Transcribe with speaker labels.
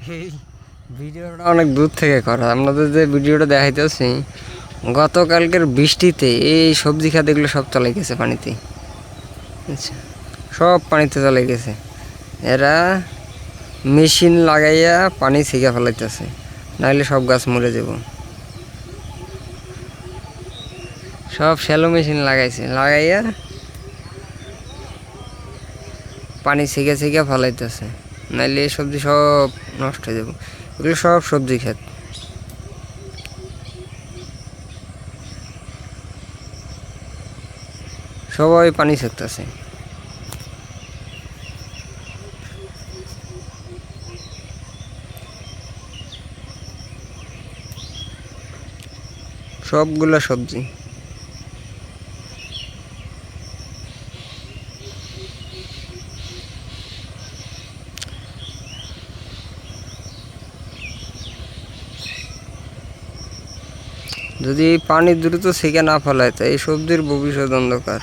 Speaker 1: এই ভিডিওটা অনেক দূর থেকে করা, আপনাদের যে ভিডিওটা দেখাইতেছি গতকালকের বৃষ্টিতে এই সবজি খাতগুলো সব চলে গেছে পানিতে। আচ্ছা, সব পানিতে চলে গেছে। এরা মেশিন লাগাইয়া পানি ছিঁকা ফেলাইতেছে, নাহলে সব গাছ মরে যাব। সব শ্যালো মেশিন লাগাইছে, লাগাইয়া পানি ছিঁকা ছিঁকা ফেলাইতেছে, নাহলে এই সবজি সব নষ্ট হয়ে যাব। এগুলো সব সবজি ক্ষেত। সবাই পানি ছেঁকতেছে। সবগুলা সবজি। যদি পানি দ্রুত ছেঁকে না ফেলায় তো এই সবজির ভবিষ্যৎ অন্ধকার।